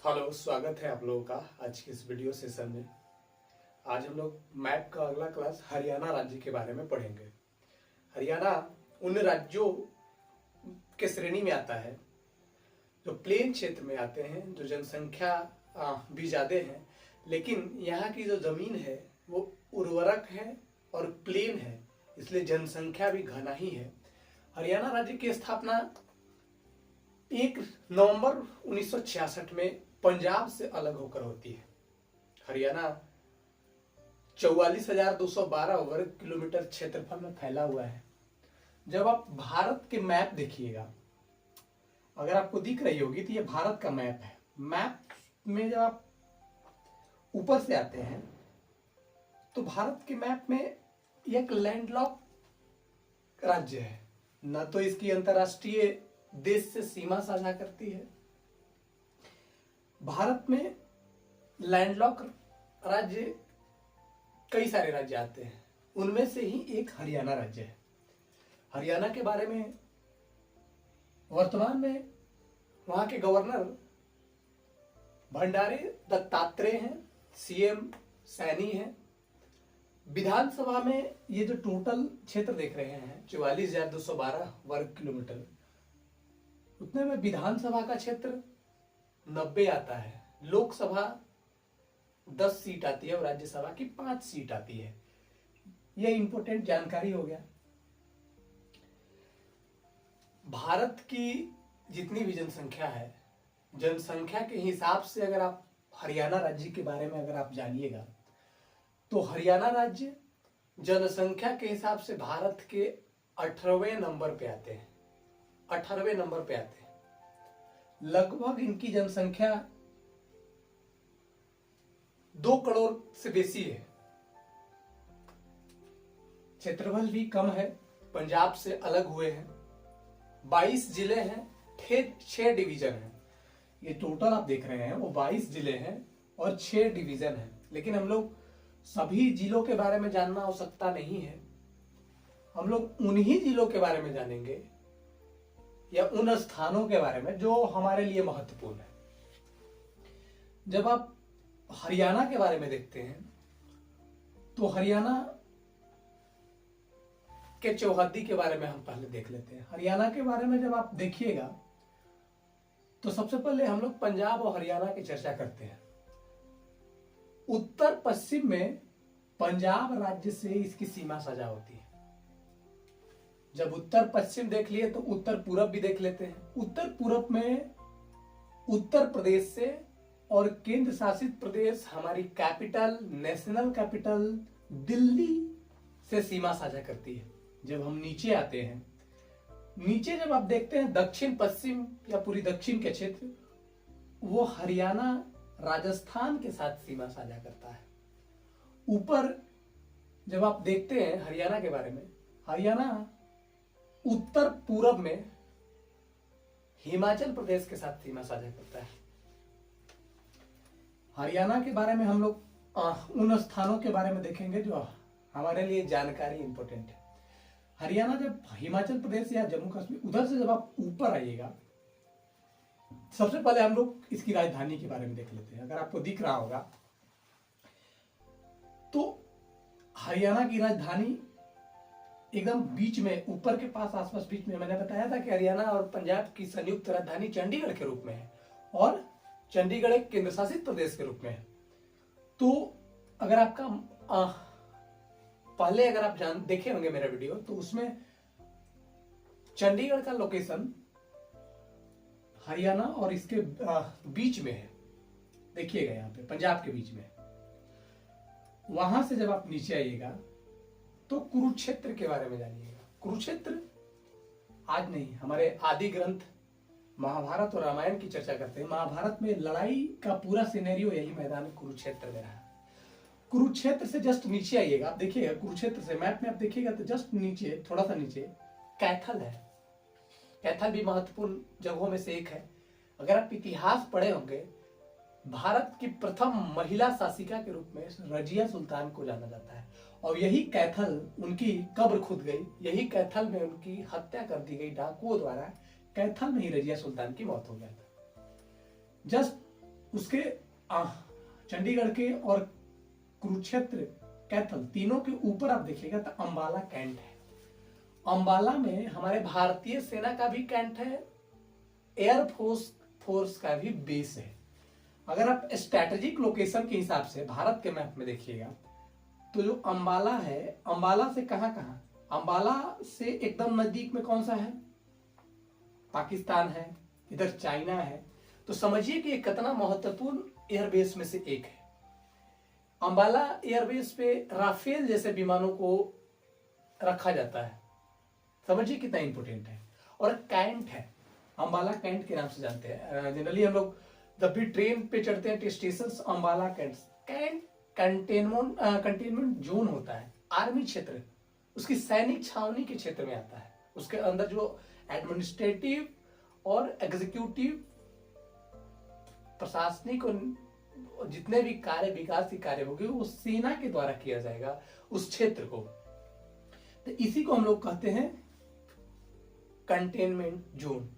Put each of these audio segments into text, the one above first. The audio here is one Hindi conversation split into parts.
हेलो, स्वागत है आप लोगों का आज की इस वीडियो सेशन में। आज हम लोग मैप का अगला क्लास हरियाणा राज्य के बारे में पढ़ेंगे। हरियाणा उन राज्यों के श्रेणी में आता है जो प्लेन क्षेत्र में आते हैं, जो जनसंख्या भी ज़्यादा है, लेकिन यहाँ की जो ज़मीन है वो उर्वरक है और प्लेन है, इसलिए जनसंख्या भी घना ही है। हरियाणा राज्य की स्थापना 1 नवंबर 1966 में पंजाब से अलग होकर होती है। हरियाणा 44,212 वर्ग किलोमीटर क्षेत्रफल में फैला हुआ है। जब आप भारत के मैप देखिएगा, अगर आपको दिख रही होगी तो ये भारत का मैप है। मैप में जब आप ऊपर से आते हैं तो भारत के मैप में एक लैंडलॉक राज्य है, न तो इसकी अंतर्राष्ट्रीय देश से सीमा साझा करती है। भारत में लैंडलॉक राज्य कई सारे राज्य आते हैं, उनमें से ही एक हरियाणा राज्य है। हरियाणा के बारे में वर्तमान में वहां के गवर्नर भंडारी दत्तात्रेय हैं, सीएम सैनी हैं। विधानसभा में ये जो टोटल क्षेत्र देख रहे हैं 44,212 वर्ग किलोमीटर, उतने में विधानसभा का क्षेत्र 90 आता है। लोकसभा 10 सीट आती है और राज्यसभा की 5 सीट आती है। यह इंपॉर्टेंट जानकारी हो गया। भारत की जितनी भी जनसंख्या है, जनसंख्या के हिसाब से अगर आप हरियाणा राज्य के बारे में अगर आप जानिएगा तो हरियाणा राज्य जनसंख्या के हिसाब से भारत के 18वें नंबर पे आते हैं। 18वें नंबर पे आते हैं। लगभग इनकी जनसंख्या 2 करोड़ से बेसी है। क्षेत्रफल भी कम है, पंजाब से अलग हुए हैं। 22 जिले हैं, 6 डिवीजन हैं। ये टोटल आप देख रहे हैं वो 22 जिले हैं और 6 डिवीजन हैं। लेकिन हम लोग सभी जिलों के बारे में जानना आवश्यकता नहीं है। हम लोग उन्हीं जिलों के बारे में जानेंगे या उन स्थानों के बारे में जो हमारे लिए महत्वपूर्ण है। जब आप हरियाणा के बारे में देखते हैं तो हरियाणा के चौहद्दी के बारे में हम पहले देख लेते हैं। हरियाणा के बारे में जब आप देखिएगा तो सबसे पहले हम लोग पंजाब और हरियाणा की चर्चा करते हैं। उत्तर पश्चिम में पंजाब राज्य से इसकी सीमा साझा होती है। जब उत्तर पश्चिम देख लिए तो उत्तर पूरब भी देख लेते हैं। उत्तर पूरब में उत्तर प्रदेश से और केंद्र शासित प्रदेश हमारी कैपिटल, नेशनल कैपिटल दिल्ली से सीमा साझा करती है। जब हम नीचे आते हैं, नीचे जब आप देखते हैं दक्षिण पश्चिम या पूरी दक्षिण के क्षेत्र, वो हरियाणा राजस्थान के साथ सीमा साझा करता है। ऊपर जब आप देखते हैं हरियाणा के बारे में, हरियाणा उत्तर पूरब में हिमाचल प्रदेश के साथ सीमा साझा करता है। हरियाणा के बारे में हम लोग उन स्थानों के बारे में देखेंगे जो हमारे लिए जानकारी इंपॉर्टेंट है। हरियाणा जब हिमाचल प्रदेश या जम्मू कश्मीर, उधर से जब आप ऊपर आइएगा, सबसे पहले हम लोग इसकी राजधानी के बारे में देख लेते हैं। अगर आपको दिख रहा होगा तो हरियाणा की राजधानी एकदम बीच में, ऊपर के पास, आसपास बीच में। मैंने बताया था कि हरियाणा और पंजाब की संयुक्त राजधानी चंडीगढ़ के रूप में है और चंडीगढ़ एक केंद्र शासित प्रदेश के रूप में है। तो अगर आपका पहले अगर आप देखे होंगे मेरा वीडियो, तो उसमें चंडीगढ़ का लोकेशन हरियाणा और इसके बीच में है। देखिएगा यहाँ पे पंजाब के बीच में। वहां से जब आप नीचे आइएगा तो कुरुक्षेत्र के बारे में जानिएगा। कुरुक्षेत्र आज नहीं, हमारे आदि ग्रंथ महाभारत और रामायण की चर्चा करते हैं। महाभारत में लड़ाई का पूरा सिनेरियो यही मैदान कुरुक्षेत्र में रहा। कुरुक्षेत्र से जस्ट नीचे आइएगा, आप देखिएगा कुरुक्षेत्र से मैप में आप देखिएगा तो जस्ट नीचे, थोड़ा सा नीचे कैथल है। कैथल भी महत्वपूर्ण जगहों में से एक है। अगर आप इतिहास पढ़े होंगे, भारत की प्रथम महिला शासिका के रूप में रजिया सुल्तान को जाना जाता है और यही कैथल उनकी कब्र खुद गई, यही कैथल में उनकी हत्या कर दी गई डाकुओं द्वारा। कैथल में ही रजिया सुल्तान की मौत हो गया था। जस्ट उसके चंडीगढ़ के और कुरुक्षेत्र, कैथल, तीनों के ऊपर आप देखिएगा तो अंबाला कैंट है। अंबाला में हमारे भारतीय सेना का भी कैंट है, एयर फोर्स का भी बेस है। अगर आप स्ट्रैटेजिक लोकेशन के हिसाब से भारत के मैप में देखिएगा तो जो अंबाला है, अंबाला से कहां कहां, अंबाला से एकदम नजदीक में कौन सा है, पाकिस्तान है, इधर चाइना है। तो समझिए कि कितना महत्वपूर्ण एयरबेस में से एक है। अंबाला एयरबेस पे राफेल जैसे विमानों को रखा जाता है, समझिए कितना इंपोर्टेंट है। और कैंट है, अंबाला कैंट के नाम से जानते हैं। जनरली हम लोग जब भी ट्रेन पे चढ़ते हैं station Ambala cant containment zone होता है, आर्मी क्षेत्र, उसकी सैनिक छावनी के क्षेत्र में आता है। उसके अंदर जो एडमिनिस्ट्रेटिव और एग्जीक्यूटिव प्रशासनिक और जितने भी कार्य, विकास के कार्य होंगे वो सेना के द्वारा किया जाएगा उस क्षेत्र को। तो इसी को हम लोग कहते हैं containment zone,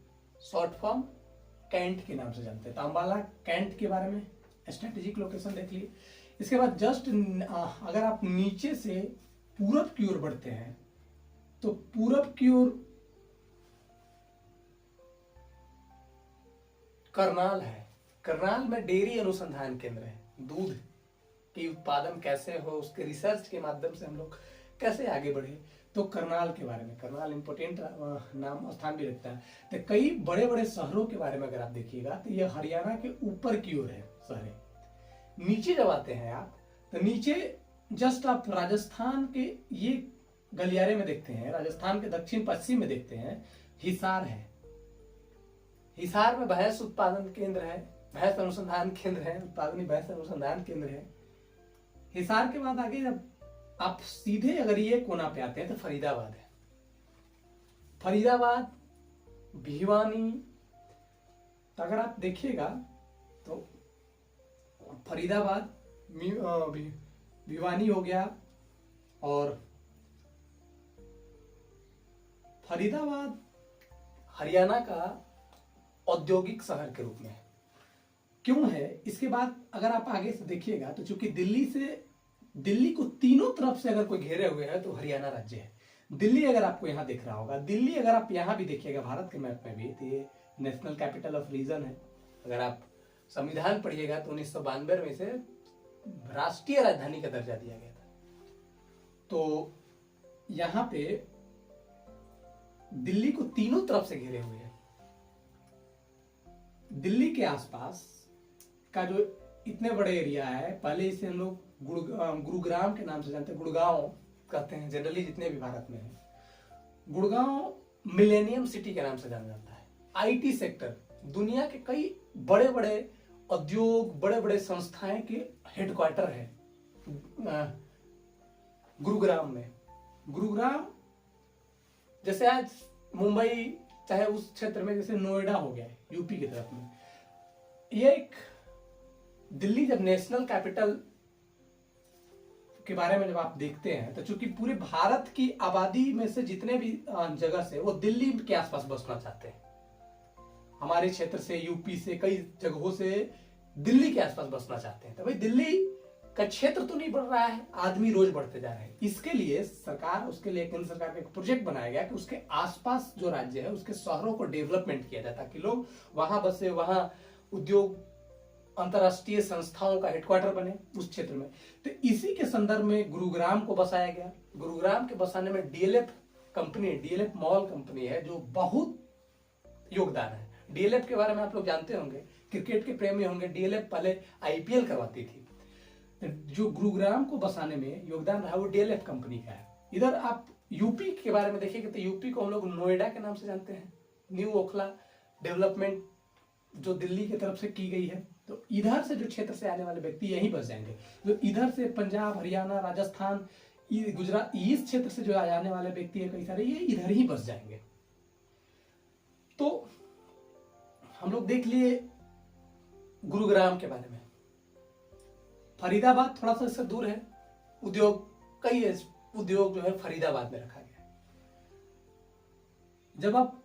short form cant के नाम से जानते हैं। तो अंबाला कैंट के बारे में स्ट्रेटेजिक लोकेशन देख लिए। इसके बाद जस्ट अगर आप नीचे से पूरब की ओर बढ़ते हैं तो पूरब की ओर करनाल है। करनाल में डेयरी अनुसंधान केंद्र है, दूध की उत्पादन कैसे हो उसके रिसर्च के माध्यम से हम लोग कैसे आगे बढ़े। तो करनाल के बारे में, करनाल इंपोर्टेंट नाम स्थान भी रखता है। तो कई बड़े बड़े शहरों के बारे में अगर आप देखिएगा तो ये हरियाणा के ऊपर की ओर है शहरें। नीचे जब आते हैं आप तो नीचे जस्ट आप राजस्थान के ये गलियारे में देखते हैं, राजस्थान के दक्षिण पश्चिम में देखते हैं हिसार है। हिसार में भैंस उत्पादन केंद्र है, भैंस अनुसंधान केंद्र है, उत्पादनी भैंस अनुसंधान केंद्र है। हिसार के बाद आगे जब आप सीधे अगर ये कोना पे आते हैं तो फरीदाबाद है। फरीदाबाद, भिवानी, तो अगर आप देखिएगा तो फरीदाबाद, भिवानी हो गया, और फरीदाबाद हरियाणा का औद्योगिक शहर के रूप में है। क्यों है? इसके बाद अगर आप आगे से देखिएगा तो चूंकि दिल्ली को तीनों तरफ से अगर कोई घेरे हुए है तो हरियाणा राज्य है। दिल्ली अगर आपको यहाँ दिख रहा होगा, दिल्ली अगर आप यहाँ भी देखिएगा भारत के मैप में भी, तो ये नेशनल कैपिटल ऑफ रीजन है। अगर आप संविधान पढ़िएगा तो 1992 में इसे राष्ट्रीय राजधानी का दर्जा दिया गया था। तो यहाँ पे दिल्ली को तीनों तरफ से घेरे हुए हैं। दिल्ली के आसपास का जो इतने बड़े एरिया है, पहले इसे हम लोग गुरुग्राम के नाम से जानते हैं, गुड़गांव कहते हैं जनरली जितने भी भारत में है। गुड़गांव मिलेनियम सिटी के नाम से जाना जाता है। आईटी सेक्टर, दुनिया के कई बड़े बड़े उद्योग, बड़े बड़े संस्थाएं के हेडक्वार्टर है गुरुग्राम में। गुरुग्राम जैसे आज मुंबई, चाहे उस क्षेत्र में जैसे नोएडा हो गया यूपी की तरफ में, ये एक दिल्ली जब नेशनल कैपिटल के बारे में जब आप देखते हैं तो चूंकि पूरे भारत की आबादी में से जितने भी जगह से वो दिल्ली के आसपास बसना चाहते हैं। हमारे क्षेत्र से, यूपी से, कई जगहों से दिल्ली के आसपास बसना चाहते हैं। तो भाई दिल्ली का क्षेत्र तो नहीं बढ़ रहा है, आदमी रोज बढ़ते जा रहे हैं। इसके लिए सरकार, उसके लिए केंद्र सरकार का एक प्रोजेक्ट बनाया गया कि उसके आसपास जो राज्य है उसके शहरों को डेवलपमेंट किया जाए ताकि लोग वहां बसे, वहां उद्योग, अंतरराष्ट्रीय संस्थाओं का हेडक्वार्टर बने उस क्षेत्र में। तो इसी के संदर्भ में गुरुग्राम को बसाया गया। गुरुग्राम के बसाने में DLF company, DLF mall company है जो बहुत योगदान है। डीएलएफ के बारे में आप लोग जानते होंगे, क्रिकेट के प्रेमी होंगे। डीएलएफ पहले आईपीएल करवाती थी। जो गुरुग्राम को बसाने में योगदान रहा वो डीएलएफ कंपनी का है। इधर आप यूपी के बारे में देखिएगा तो यूपी को हम लोग नोएडा के नाम से जानते हैं। न्यू ओखला डेवलपमेंट जो दिल्ली की तरफ से की गई है। तो इधर से जो क्षेत्र से आने वाले व्यक्ति यहीं बस जाएंगे। जो इधर से पंजाब, हरियाणा, राजस्थान, गुजरात, इस क्षेत्र से जो आने वाले व्यक्ति है कई सारे, ये इधर ही बस जाएंगे। तो हम लोग देख लिए गुरुग्राम के बारे में। फरीदाबाद थोड़ा सा इससे दूर है। उद्योग, कई उद्योग जो है फरीदाबाद में रखा गया है। जब आप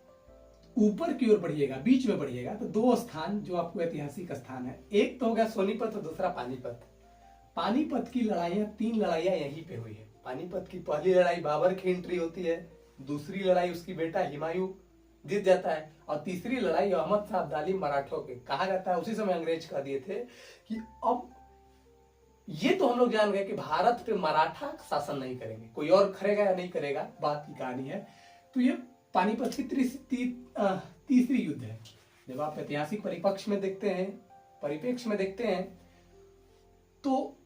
ऊपर की ओर बढ़िएगा, बीच में बढ़िएगा, तो दो स्थान जो आपको ऐतिहासिक स्थान है, एक तो हो गया सोनीपत और दूसरा पानीपत। पानीपत की लड़ाइयां, 3 लड़ाइयां यहीं पे हुई है। पानीपत की पहली लड़ाई बाबर की एंट्री होती है, दूसरी लड़ाई उसकी बेटा हुमायूं जीत जाता है, और तीसरी लड़ाई अहमद शाह अब्दाली मराठों के। कहा जाता है उसी समय अंग्रेज कह दिए थे कि अब ये तो हम लोग जान गए कि भारत पे मराठा शासन नहीं करेंगे, कोई और करेगा या नहीं करेगा, बात की कहानी है। तो ये पानीपत की तीसरी युद्ध है। जब आप ऐतिहासिक परिप्रेक्ष्य में देखते हैं तो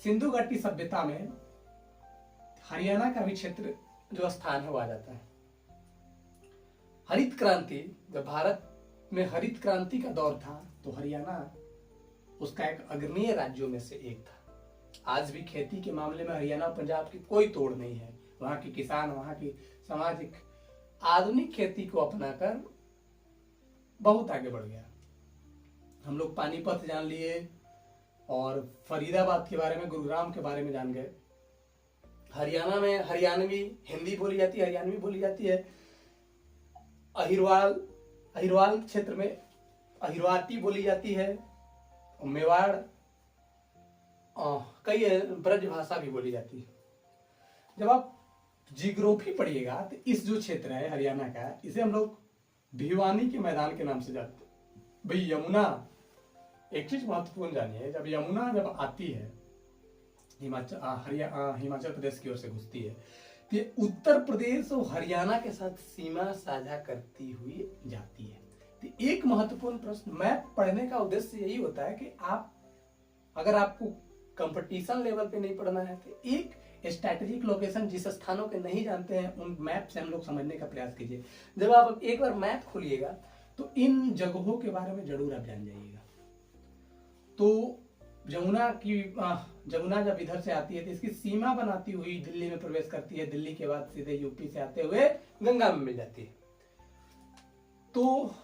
सिंधु घाटी सभ्यता में हरियाणा का भी क्षेत्र जो स्थान है वो आ जाता है। हरित क्रांति, जब भारत में हरित क्रांति का दौर था तो हरियाणा उसका एक अग्रणीय राज्यों में से एक था। आज भी खेती के मामले में हरियाणा और पंजाब की कोई तोड़ नहीं है। वहां के किसान, वहां की सामाजिक आधुनिक खेती को अपनाकर बहुत आगे बढ़ गया। हम लोग पानीपत जान लिए और फरीदाबाद के बारे में, गुरुग्राम के बारे में जान गए। हरियाणा में हरियाणवी हिंदी बोली जाती है, हरियाणवी बोली जाती है। अहिरवाल क्षेत्र में अहिरवाटी बोली जाती है। मेवाड़ कई ब्रज भाषा भी बोली जाती है। जब आप जियोग्राफी पढ़िएगा तो इस जो क्षेत्र है हरियाणा का, इसे हम लोग भिवानी के मैदान के नाम से जानते हैं। भाई यमुना, एक चीज महत्वपूर्ण जानिए, जब यमुना जब आती है हिमाचल प्रदेश की ओर से घुसती है तो ये उत्तर प्रदेश और हरियाणा के साथ सीमा साझा करती हुई जाती है। तो एक महत्वपूर्ण प्रश्न, मैप पढ़ने का उद्देश्य यही होता है कि आप, अगर आपको कंपटीशन लेवल पे नहीं पढ़ना है तो एक स्ट्रैटेजिक लोकेशन जिस स्थानों के नहीं जानते हैं उन मैप से हम लोग समझने का प्रयास कीजिए। जब आप एक बार मैप खोलिएगा तो इन जगहों के बारे में जरूर आप जान जाइएगा। तो जमुना जब इधर से आती है तो इसकी सीमा बनाती हुई दिल्ली में प्रवेश करती है। दिल्ली के बाद सीधे यूपी से आते हुए गंगा में मिल जाती है। तो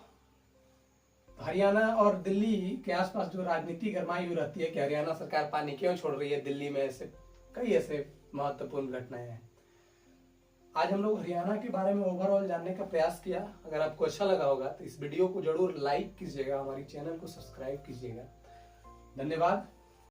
हरियाणा और दिल्ली के आसपास जो राजनीति गरमाई हुई रहती है कि हरियाणा सरकार पानी क्यों छोड़ रही है दिल्ली में, ऐसे कई ऐसे महत्वपूर्ण घटनाएं हैं। आज हम लोग हरियाणा के बारे में ओवरऑल जानने का प्रयास किया। अगर आपको अच्छा लगा होगा तो इस वीडियो को जरूर लाइक कीजिएगा, हमारी चैनल को सब्सक्राइब कीजिएगा। धन्यवाद।